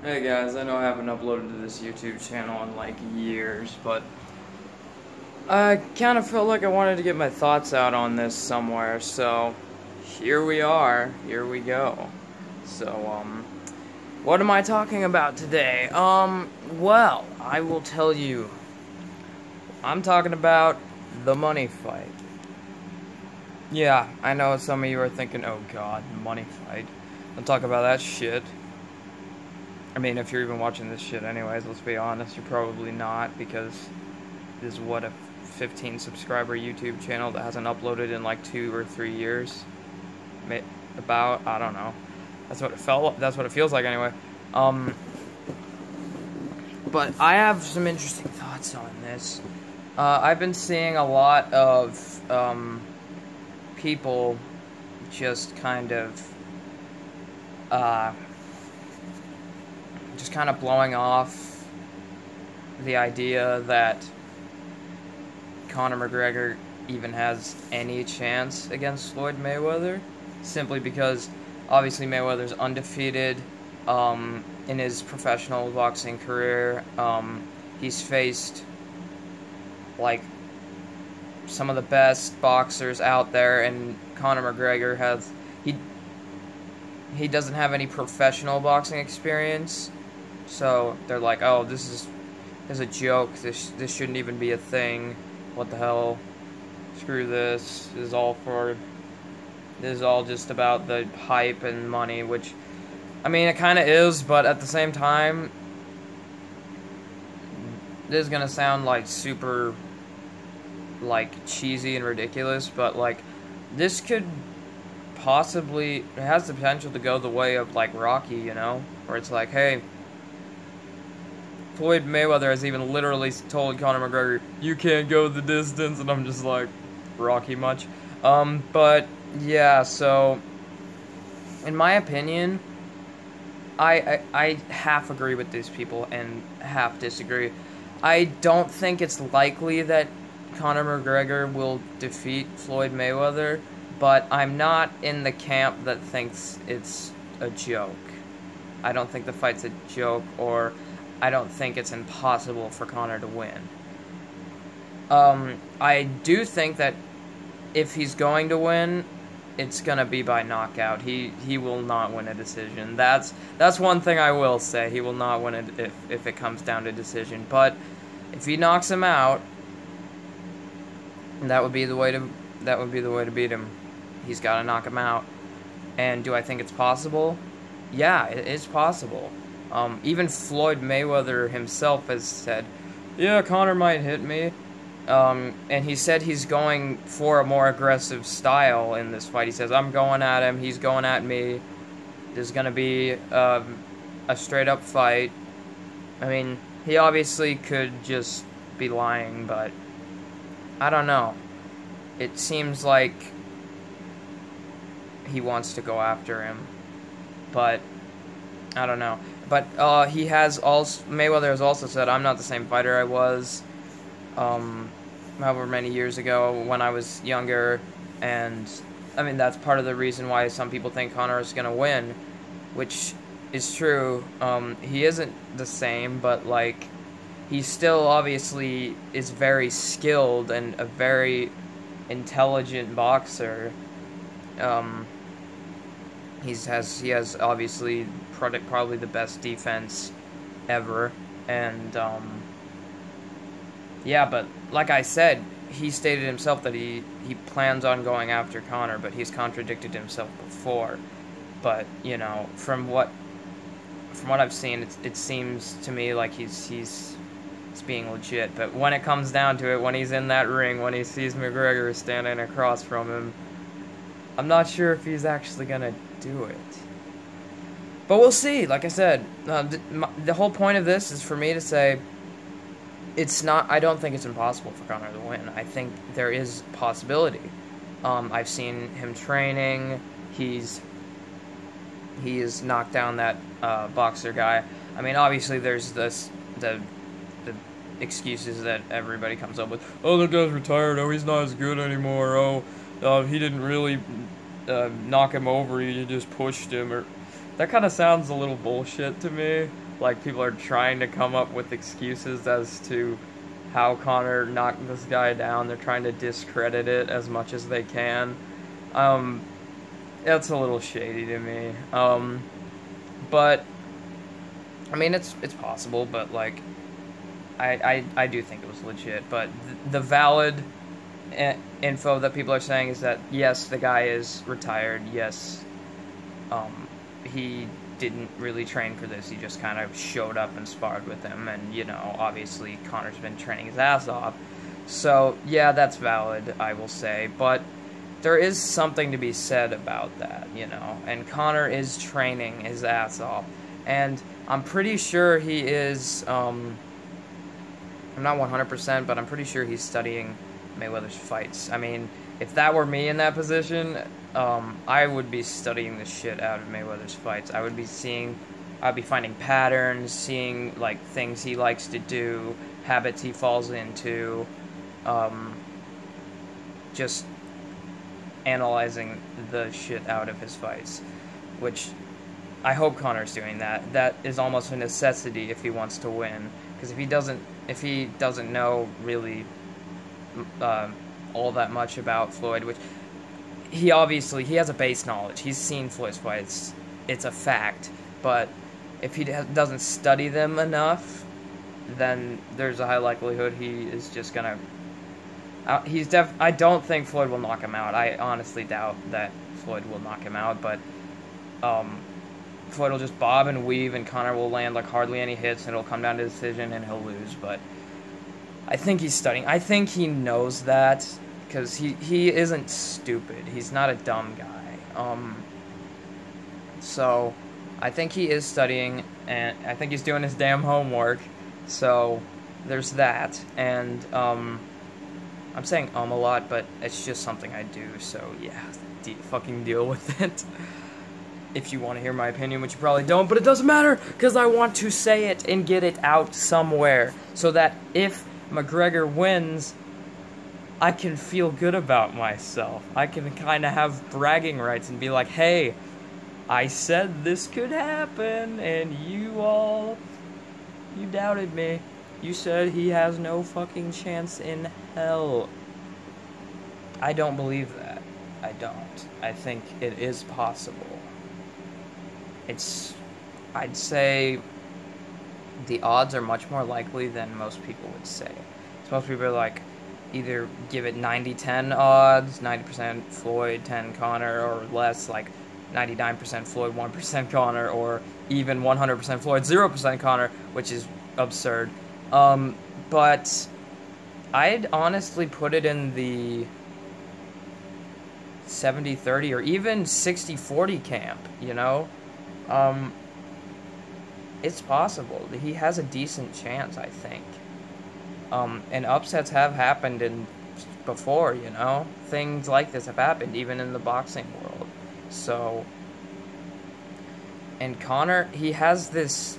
Hey guys, I know I haven't uploaded to this YouTube channel in like years, but I kind of felt like I wanted to get my thoughts out on this somewhere, so here we are, here we go. So, what am I talking about today? Well, I will tell you, I'm talking about the money fight. Yeah, I know some of you are thinking, oh god, money fight. Don't talk about that shit. I mean, if you're even watching this shit anyways, let's be honest, you're probably not, because this is what, a 15 subscriber YouTube channel that hasn't uploaded in like 2 or 3 years? About, I don't know. That's what it feels like anyway. But I have some interesting thoughts on this. I've been seeing a lot of, people just kind of, blowing off the idea that Conor McGregor even has any chance against Floyd Mayweather, simply because obviously Mayweather's undefeated in his professional boxing career. He's faced like some of the best boxers out there, and Conor McGregor he doesn't have any professional boxing experience. So they're like, oh, this is a joke. This shouldn't even be a thing. What the hell? Screw this. This is all just about the hype and money, which, I mean, it kind of is, but at the same time, this is gonna sound like super, like, cheesy and ridiculous, but like, this could possibly, it has the potential to go the way of like Rocky, you know, where it's like, hey, Floyd Mayweather has even literally told Conor McGregor, you can't go the distance, and I'm just like, Rocky much? But, yeah, so, in my opinion, I half agree with these people and half disagree. I don't think it's likely that Conor McGregor will defeat Floyd Mayweather, but I'm not in the camp that thinks it's a joke. I don't think the fight's a joke, or I don't think it's impossible for Conor to win. I do think that if he's going to win, it's gonna be by knockout. He will not win a decision. That's one thing I will say. He will not win it if it comes down to decision. But if he knocks him out, that would be the way to beat him. He's got to knock him out. And do I think it's possible? Yeah, it is possible. Even Floyd Mayweather himself has said, yeah, Conor might hit me. And he said he's going for a more aggressive style in this fight. He says, I'm going at him, he's going at me. There's going to be a straight-up fight. I mean, he obviously could just be lying, but I don't know. It seems like he wants to go after him, but I don't know. But Mayweather has also said, I'm not the same fighter I was however many years ago when I was younger, and I mean, that's part of the reason why some people think Conor is going to win, which is true. He isn't the same, but like, he still obviously is very skilled and a very intelligent boxer. He has obviously probably the best defense ever, and yeah, but like I said, he stated himself that he plans on going after Conor, but he's contradicted himself before. But you know, from what I've seen, it seems to me like he's being legit. But when it comes down to it, when he's in that ring, when he sees McGregor standing across from him, I'm not sure if he's actually gonna do it. But we'll see. Like I said, the whole point of this is for me to say, I don't think it's impossible for Conor to win. I think there is possibility. I've seen him training. He has knocked down that boxer guy. I mean, obviously there's the excuses that everybody comes up with. Oh, that guy's retired. Oh, he's not as good anymore. Oh, he didn't really knock him over. He just pushed him. Or that kind of sounds a little bullshit to me. Like, people are trying to come up with excuses as to how Conor knocked this guy down. They're trying to discredit it as much as they can. That's a little shady to me. But I mean, it's possible, but like, I do think it was legit. But the valid info that people are saying is that yes, the guy is retired. Yes, he didn't really train for this. He just kind of showed up and sparred with him, and you know, obviously Conor's been training his ass off. So yeah, that's valid, I will say. But there is something to be said about that, you know. And Conor is training his ass off, and I'm pretty sure he is. I'm not 100%, but I'm pretty sure he's studying Mayweather's fights. I mean, if that were me in that position, I would be studying the shit out of Mayweather's fights. I'd be finding patterns, seeing, like, things he likes to do, habits he falls into, just analyzing the shit out of his fights, which I hope Conor's doing that. That is almost a necessity if he wants to win, because if he doesn't know really all that much about Floyd, which he has a base knowledge. He's seen Floyd's fights. It's a fact. But if he doesn't study them enough, then there's a high likelihood he is just gonna. I don't think Floyd will knock him out. I honestly doubt that Floyd will knock him out. But Floyd will just bob and weave, and Conor will land like hardly any hits, and it'll come down to decision, and he'll lose. But I think he's studying. I think he knows that, because he isn't stupid. He's not a dumb guy. So I think he is studying, and I think he's doing his damn homework. So there's that. And I'm saying a lot, but it's just something I do. So yeah, fucking deal with it. If you want to hear my opinion, which you probably don't, but it doesn't matter, because I want to say it and get it out somewhere, so that if McGregor wins, I can feel good about myself. I can kind of have bragging rights and be like, hey, I said this could happen, and you doubted me. You said he has no fucking chance in hell. I don't believe that. I don't. I think it is possible. I'd say the odds are much more likely than most people would say. So most people are like, either give it 90-10 odds, 90% Floyd, 10 Conor, or less, like 99% Floyd, 1% Conor, or even 100% Floyd, 0% Conor, which is absurd. But I'd honestly put it in the 70-30 or even 60-40 camp, you know? It's possible. He has a decent chance, I think. And upsets have happened before, you know? Things like this have happened, even in the boxing world. So, and Conor, there's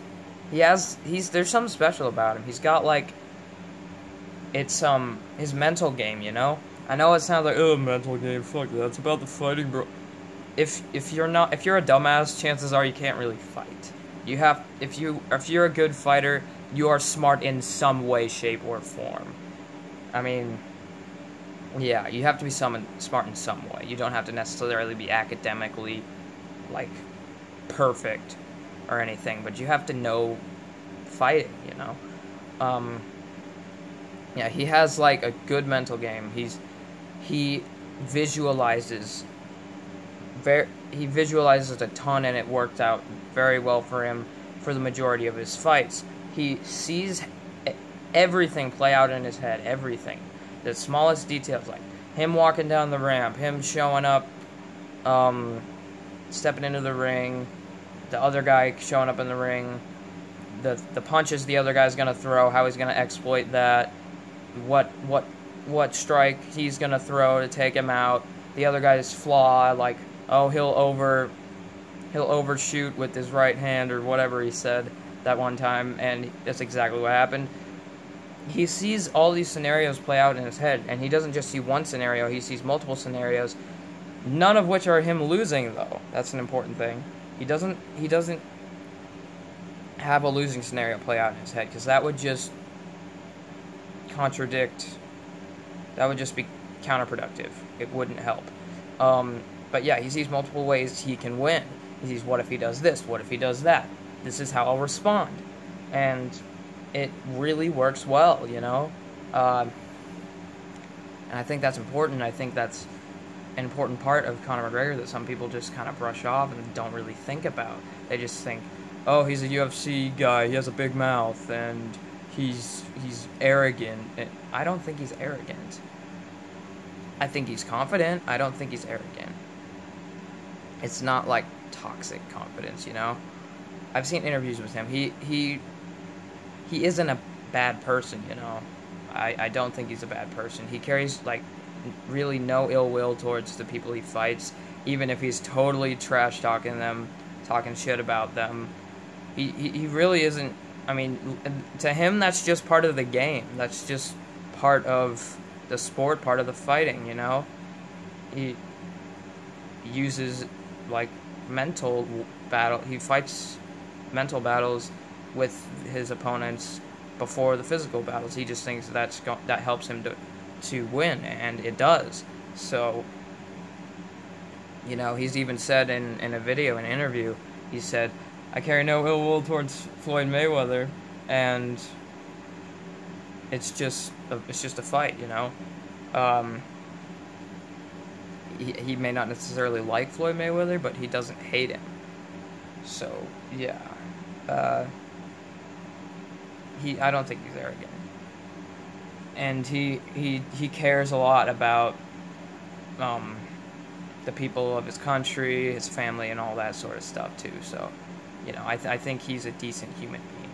something special about him. He's got, like, it's, his mental game, you know? I know it sounds like, oh, mental game, fuck that, it's about the fighting, bro. If you're a dumbass, chances are you can't really fight. If you're a good fighter, you are smart in some way, shape, or form. I mean, yeah, you have to be smart in some way. You don't have to necessarily be academically, like, perfect or anything, but you have to know fighting, you know? Yeah, he has, like, a good mental game. He visualizes a ton, and it worked out very well for him for the majority of his fights. He sees everything play out in his head, everything. The smallest details, like him walking down the ramp, him showing up, stepping into the ring, the other guy showing up in the ring, the punches the other guy's gonna throw, how he's gonna exploit that, what strike he's gonna throw to take him out, the other guy's flaw, like, oh, he'll overshoot with his right hand or whatever he said that one time, and that's exactly what happened. He sees all these scenarios play out in his head, and he doesn't just see one scenario, he sees multiple scenarios, none of which are him losing, though. That's an important thing. He doesn't have a losing scenario play out in his head, because that would just contradict. That would just be counterproductive. It wouldn't help. But yeah, he sees multiple ways he can win. He sees, what if he does this? What if he does that? This is how I'll respond. And it really works well, you know? And I think that's important. I think that's an important part of Conor McGregor that some people just kind of brush off and don't really think about. They just think, oh, he's a UFC guy, he has a big mouth, and he's arrogant. And I don't think he's arrogant. I think he's confident. I don't think he's arrogant. It's not like toxic confidence, you know? I've seen interviews with him. He isn't a bad person, you know? I don't think he's a bad person. He carries, like, really no ill will towards the people he fights, even if he's totally trash-talking them, talking shit about them. He really isn't. I mean, to him, that's just part of the game. That's just part of the sport, part of the fighting, you know? He uses, like, mental battle. He fights mental battles with his opponents before the physical battles. He just thinks that helps him to win, and it does. So, you know, he's even said in a video, an interview, he said, I carry no ill will towards Floyd Mayweather, and it's just a fight, you know? He may not necessarily like Floyd Mayweather, but he doesn't hate him. So, yeah. I don't think he's arrogant. And he cares a lot about the people of his country, his family, and all that sort of stuff, too. So, you know, I think he's a decent human being.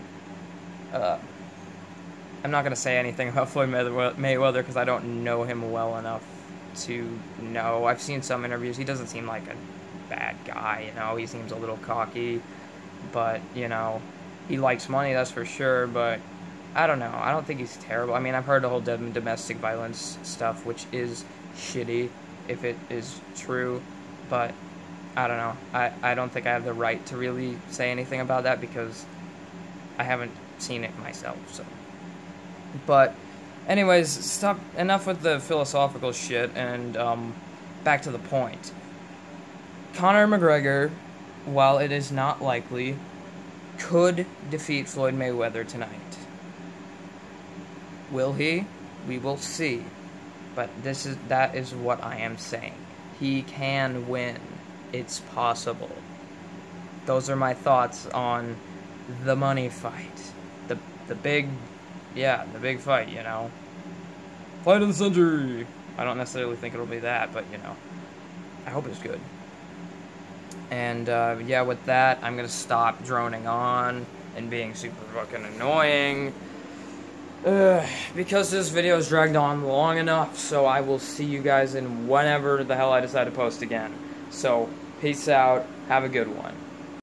I'm not going to say anything about Floyd Mayweather because I don't know him well enough to know. I've seen some interviews. He doesn't seem like a bad guy, you know. He seems a little cocky, but, you know, he likes money, that's for sure, but I don't know. I don't think he's terrible. I mean, I've heard the whole domestic violence stuff, which is shitty if it is true, but I don't know. I don't think I have the right to really say anything about that because I haven't seen it myself, so. But anyways, enough with the philosophical shit, and back to the point. Conor McGregor, while it is not likely, could defeat Floyd Mayweather tonight. Will he? We will see. But that is what I am saying. He can win. It's possible. Those are my thoughts on the money fight. The big fight, you know. Fight of the century. I don't necessarily think it'll be that, but, you know, I hope it's good. And, yeah, with that, I'm gonna stop droning on and being super fucking annoying. Because this video has dragged on long enough, so I will see you guys in whenever the hell I decide to post again. So, peace out. Have a good one.